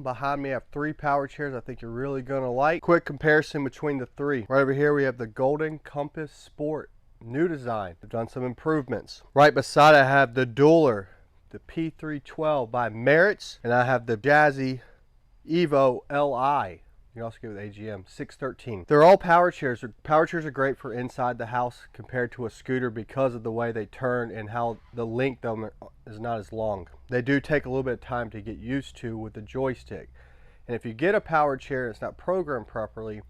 Behind me I have 3 power chairs I think you're really gonna like. Quick comparison between the 3. Right over here we have the Golden Compass Sport, new design. They've done some improvements. Right beside I have the Dueler, the P312 by Merritt's, and I have the Jazzy Evo Li. You can also get it with AGM, 613. They're all power chairs. Power chairs are great for inside the house compared to a scooter because of the way they turn and how the length of them is not as long. They do take a little bit of time to get used to with the joystick. And if you get a power chair and it's not programmed properly,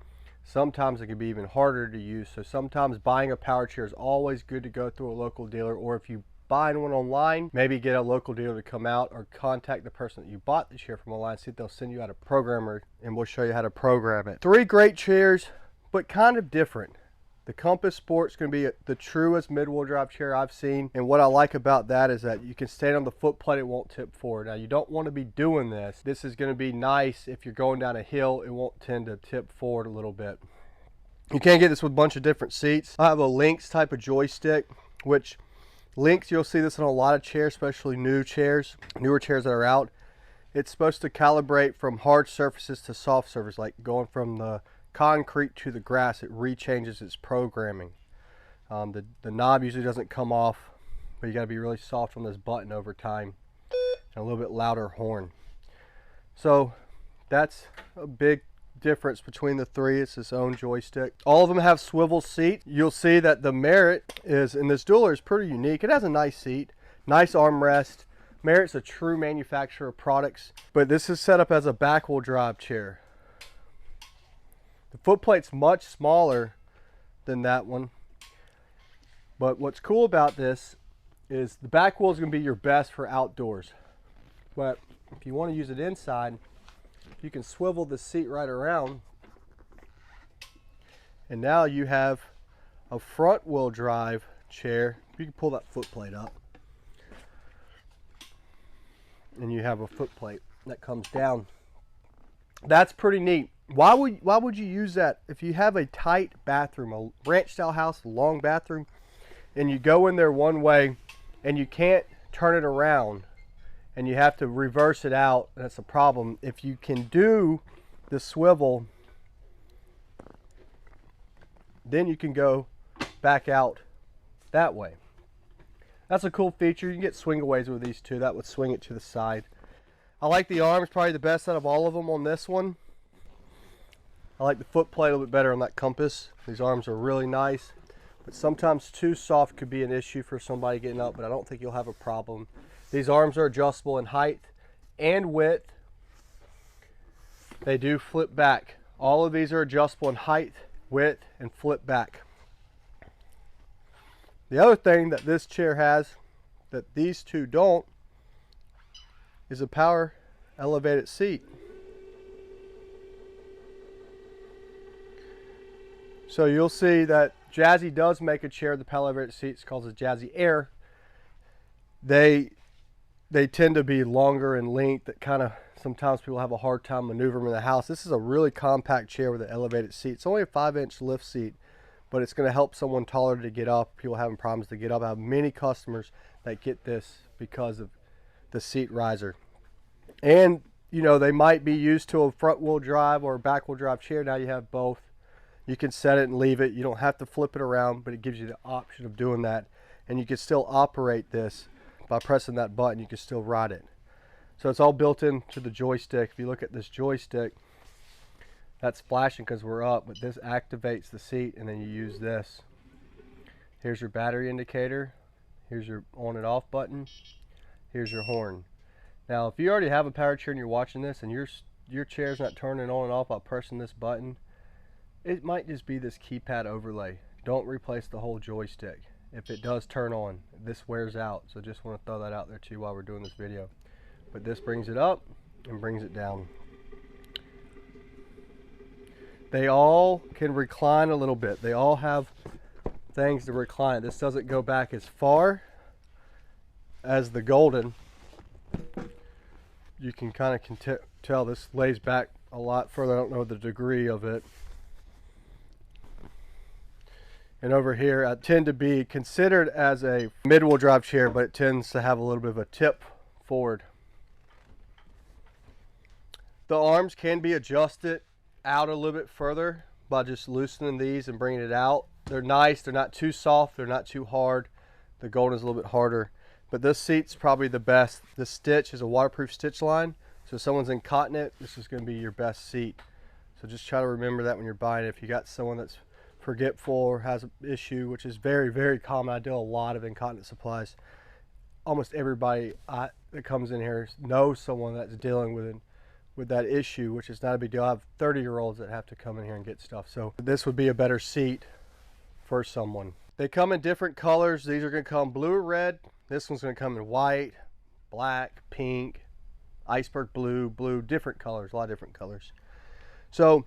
sometimes it can be even harder to use. So sometimes buying a power chair is always good to go through a local dealer, or if you buying one online, maybe get a local dealer to come out or contact the person that you bought the chair from online, see if they'll send you out a programmer and we'll show you how to program it. 3 great chairs, but kind of different. The Compass Sport's going to be the truest mid-wheel drive chair I've seen, and what I like about that is that you can stand on the foot plate, it won't tip forward. Now you don't want to be doing this. This is going to be nice if you're going down a hill, it won't tend to tip forward a little bit. You can get this with a bunch of different seats. I have a Lynx type of joystick, which Lynx, you'll see this in a lot of chairs, especially newer chairs that are out. It's supposed to calibrate from hard surfaces to soft surfaces, like going from the concrete to the grass. It rechanges its programming. The knob usually doesn't come off, but you got to be really soft on this button over time, and a little bit louder horn. So that's a big difference between the 3. It's its own joystick. All of them have swivel seat. You'll see that the Merit is, and this Dueler is pretty unique. It has a nice seat, nice armrest. Merit's a true manufacturer of products, but this is set up as a back wheel drive chair. The footplate's much smaller than that one, but what's cool about this is the back wheel is going to be your best for outdoors, but if you want to use it inside, you can swivel the seat right around, and now you have a front wheel drive chair. You can pull that foot plate up, and you have a foot plate that comes down. That's pretty neat. Why would you use that if you have a tight bathroom, a ranch style house, a long bathroom, and you go in there one way and you can't turn it around and you have to reverse it out? That's a problem. If you can do the swivel, then you can go back out that way. That's a cool feature. You can get swingaways with these too. That would swing it to the side. I like the arms, probably the best out of all of them on this one. I like the foot plate a little bit better on that Compass. These arms are really nice, but sometimes too soft could be an issue for somebody getting up, but I don't think you'll have a problem. These arms are adjustable in height and width. They do flip back. All of these are adjustable in height, width, and flip back. The other thing that this chair has that these 2 don't is a power elevated seat. So you'll see that Jazzy does make a chair with the power elevated seat. It's called the Jazzy Air. They tend to be longer in length. That kind of, sometimes people have a hard time maneuvering in the house. This is a really compact chair with an elevated seat. It's only a 5-inch lift seat, but it's going to help someone taller to get up. People having problems to get up. I have many customers that get this because of the seat riser. And you know, they might be used to a front wheel drive or a back wheel drive chair. Now you have both. You can set it and leave it. You don't have to flip it around, but it gives you the option of doing that. And you can still operate this by pressing that button. You can still ride it. So it's all built into the joystick. If you look at this joystick, that's flashing because we're up, but this activates the seat, and then you use this. Here's your battery indicator. Here's your on and off button. Here's your horn. Now, if you already have a power chair and you're watching this and your chair's not turning on and off by pressing this button, it might just be this keypad overlay. Don't replace the whole joystick. If it does turn on, this wears out. So just want to throw that out there too while we're doing this video. But this brings it up and brings it down. They all can recline a little bit. They all have things to recline. This doesn't go back as far as the Golden. You can kind of tell this lays back a lot further. I don't know the degree of it. And over here, I tend to be considered as a mid-wheel drive chair, but it tends to have a little bit of a tip forward. The arms can be adjusted out a little bit further by just loosening these and bringing it out. They're nice. They're not too soft. They're not too hard. The Golden is a little bit harder. But this seat's probably the best. The stitch is a waterproof stitch line. So if someone's incontinent, this is going to be your best seat. So just try to remember that when you're buying it. If you got someone that's forgetful or has an issue, which is very, very common. I do a lot of incontinence supplies. Almost everybody that comes in here knows someone that's dealing with that issue, which is not a big deal. I have 30-year-olds that have to come in here and get stuff. So this would be a better seat for someone. They come in different colors. These are going to come blue or red. This one's going to come in white, black, pink, iceberg blue, different colors, a lot of different colors. So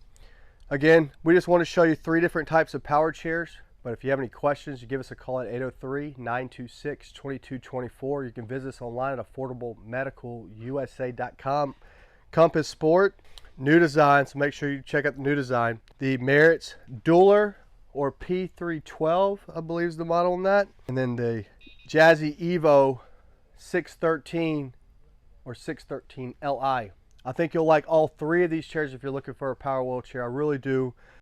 again, we just want to show you 3 different types of power chairs. But if you have any questions, you give us a call at 803-926-2224. You can visit us online at affordablemedicalusa.com. Compass Sport, new design, so make sure you check out the new design. The Merritt's Dueler, or P312, I believe is the model on that. And then the Jazzy Evo 613 or 613 Li. I think you'll like all 3 of these chairs if you're looking for a power wheelchair. I really do.